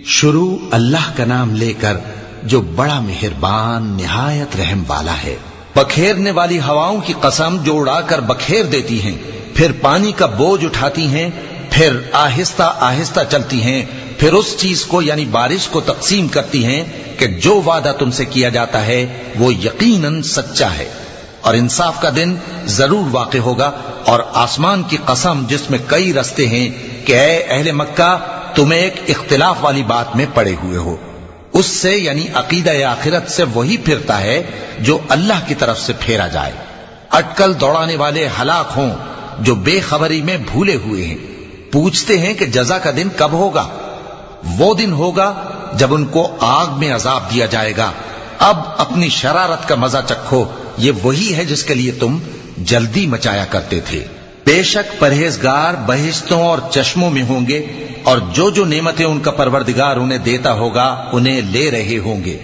شروع اللہ کا نام لے کر جو بڑا مہربان نہایت رحم والا ہے۔ بکھیرنے والی ہواؤں کی قسم جو اڑا کر بکھیر دیتی ہیں، پھر پانی کا بوجھ اٹھاتی ہیں، پھر آہستہ آہستہ چلتی ہیں، پھر اس چیز کو یعنی بارش کو تقسیم کرتی ہیں کہ جو وعدہ تم سے کیا جاتا ہے وہ یقیناً سچا ہے، اور انصاف کا دن ضرور واقع ہوگا۔ اور آسمان کی قسم جس میں کئی رستے ہیں کہ اے اہل مکہ تم ایک اختلاف والی بات میں پڑے ہوئے ہو، اس سے یعنی عقیدہ آخرت سے وہی پھرتا ہے جو اللہ کی طرف سے پھیرا جائے۔ اٹکل دوڑانے والے ہلاک ہوں جو بے خبری میں بھولے ہوئے ہیں، پوچھتے ہیں کہ جزا کا دن کب ہوگا؟ وہ دن ہوگا جب ان کو آگ میں عذاب دیا جائے گا۔ اب اپنی شرارت کا مزہ چکھو، یہ وہی ہے جس کے لیے تم جلدی مچایا کرتے تھے۔ بے شک پرہیزگار بہشتوں اور چشموں میں ہوں گے، اور جو نعمتیں ان کا پروردگار انہیں دیتا ہوگا انہیں لے رہے ہوں گے۔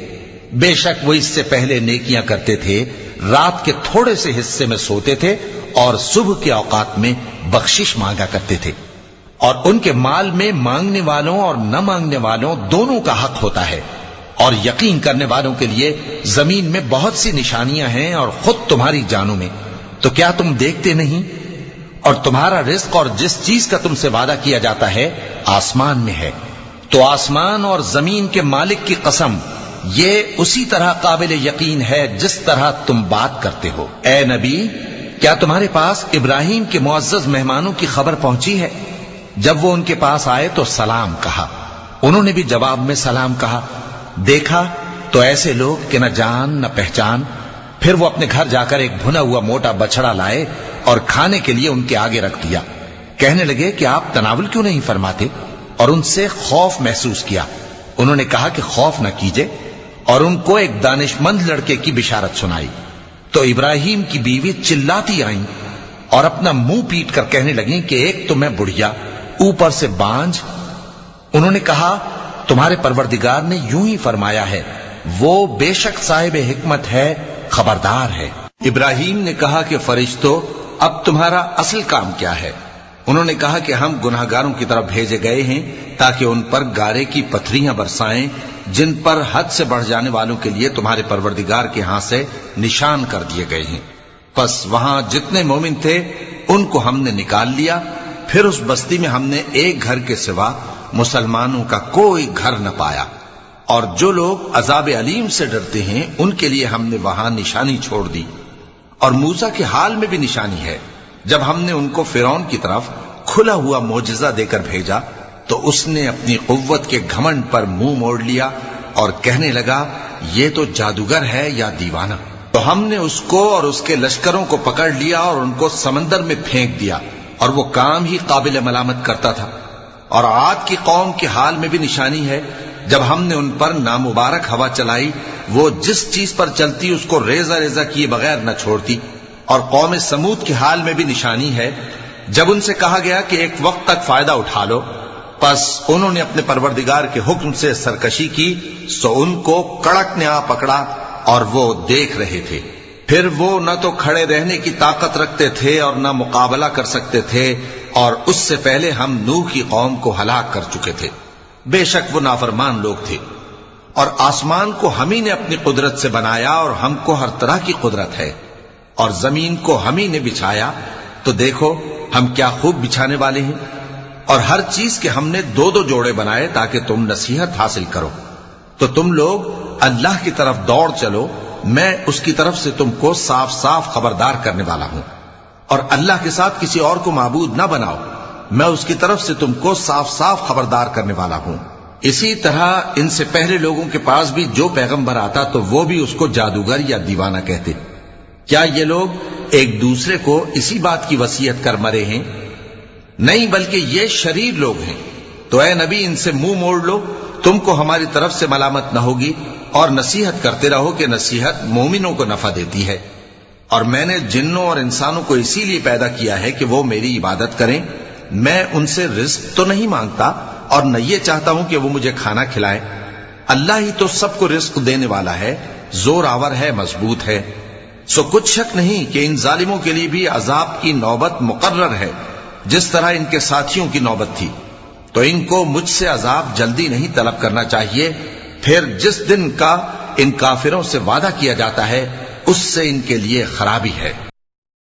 بے شک وہ اس سے پہلے نیکیاں کرتے تھے، رات کے تھوڑے سے حصے میں سوتے تھے اور صبح کے اوقات میں بخشش مانگا کرتے تھے، اور ان کے مال میں مانگنے والوں اور نہ مانگنے والوں دونوں کا حق ہوتا ہے۔ اور یقین کرنے والوں کے لیے زمین میں بہت سی نشانیاں ہیں، اور خود تمہاری جانوں میں، تو کیا تم دیکھتے نہیں؟ اور تمہارا رزق اور جس چیز کا تم سے وعدہ کیا جاتا ہے آسمان میں ہے، تو آسمان اور زمین کے مالک کی قسم یہ اسی طرح قابل یقین ہے جس طرح تم بات کرتے ہو۔ اے نبی، کیا تمہارے پاس ابراہیم کے معزز مہمانوں کی خبر پہنچی ہے؟ جب وہ ان کے پاس آئے تو سلام کہا، انہوں نے بھی جواب میں سلام کہا۔ دیکھا تو ایسے لوگ کہ نہ جان نہ پہچان۔ پھر وہ اپنے گھر جا کر ایک بھنا ہوا موٹا بچڑا لائے اور کھانے کے لیے ان کے آگے رکھ دیا۔ کہنے لگے کہ آپ تناول کیوں نہیں فرماتے؟ اور ان سے خوف محسوس کیا۔ انہوں نے کہا کہ خوف نہ کیجے، اور ان کو ایک دانش مند لڑکے کی بشارت سنائی۔ تو ابراہیم کی بیوی چلاتی آئیں اور اپنا منہ پیٹ کر کہنے لگیں کہ ایک تو میں بڑھیا، اوپر سے بانجھ۔ انہوں نے کہا تمہارے پروردگار نے یوں ہی فرمایا ہے، وہ بے شک صاحب حکمت ہے، خبردار ہے۔ ابراہیم نے کہا کہ فرشتوں، اب تمہارا اصل کام کیا ہے؟ انہوں نے کہا کہ ہم گناہگاروں کی طرف بھیجے گئے ہیں تاکہ ان پر گارے کی پتھریاں برسائیں جن پر حد سے بڑھ جانے والوں کے لیے تمہارے پروردگار کے ہاں سے نشان کر دیے گئے ہیں۔ پس وہاں جتنے مومن تھے ان کو ہم نے نکال لیا، پھر اس بستی میں ہم نے ایک گھر کے سوا مسلمانوں کا کوئی گھر نہ پایا، اور جو لوگ عذاب علیم سے ڈرتے ہیں ان کے لیے ہم نے وہاں نشانی چھوڑ دی۔ اور موسیٰ کے حال میں بھی نشانی ہے، جب ہم نے ان کو فرعون کی طرف کھلا ہوا معجزہ دے کر بھیجا تو اس نے اپنی قوت کے گھمنڈ پر منہ موڑ لیا اور کہنے لگا یہ تو جادوگر ہے یا دیوانہ۔ تو ہم نے اس کو اور اس کے لشکروں کو پکڑ لیا اور ان کو سمندر میں پھینک دیا، اور وہ کام ہی قابل ملامت کرتا تھا۔ اور عاد کی قوم کے حال میں بھی نشانی ہے، جب ہم نے ان پر نامبارک ہوا چلائی، وہ جس چیز پر چلتی اس کو ریزہ ریزہ کیے بغیر نہ چھوڑتی۔ اور قوم سمود کے حال میں بھی نشانی ہے، جب ان سے کہا گیا کہ ایک وقت تک فائدہ اٹھا لو، پس انہوں نے اپنے پروردگار کے حکم سے سرکشی کی، سو ان کو کڑک نے آ پکڑا اور وہ دیکھ رہے تھے۔ پھر وہ نہ تو کھڑے رہنے کی طاقت رکھتے تھے اور نہ مقابلہ کر سکتے تھے، اور اس سے پہلے ہم نوح کی قوم کو ہلاک کر چکے تھے۔ بے شک وہ نافرمان لوگ تھے۔ اور آسمان کو ہم ہی نے اپنی قدرت سے بنایا، اور ہم کو ہر طرح کی قدرت ہے، اور زمین کو ہم ہی نے بچھایا، تو دیکھو ہم کیا خوب بچھانے والے ہیں۔ اور ہر چیز کے ہم نے دو دو جوڑے بنائے تاکہ تم نصیحت حاصل کرو۔ تو تم لوگ اللہ کی طرف دوڑ چلو، میں اس کی طرف سے تم کو صاف صاف خبردار کرنے والا ہوں۔ اور اللہ کے ساتھ کسی اور کو معبود نہ بناؤ، میں اس کی طرف سے تم کو صاف صاف خبردار کرنے والا ہوں۔ اسی طرح ان سے پہلے لوگوں کے پاس بھی جو پیغمبر آتا تو وہ بھی اس کو جادوگر یا دیوانہ کہتے۔ کیا یہ لوگ ایک دوسرے کو اسی بات کی وصیت کر مرے ہیں؟ نہیں، بلکہ یہ شریر لوگ ہیں۔ تو اے نبی ان سے منہ موڑ لو، تم کو ہماری طرف سے ملامت نہ ہوگی، اور نصیحت کرتے رہو کہ نصیحت مومنوں کو نفع دیتی ہے۔ اور میں نے جنوں اور انسانوں کو اسی لیے پیدا کیا ہے کہ وہ میری عبادت کریں۔ میں ان سے رزق تو نہیں مانگتا، اور نہ یہ چاہتا ہوں کہ وہ مجھے کھانا کھلائیں۔ اللہ ہی تو سب کو رزق دینے والا ہے، زور آور ہے، مضبوط ہے۔ سو کچھ شک نہیں کہ ان ظالموں کے لیے بھی عذاب کی نوبت مقرر ہے، جس طرح ان کے ساتھیوں کی نوبت تھی۔ تو ان کو مجھ سے عذاب جلدی نہیں طلب کرنا چاہیے، پھر جس دن کا ان کافروں سے وعدہ کیا جاتا ہے اس سے ان کے لیے خرابی ہے۔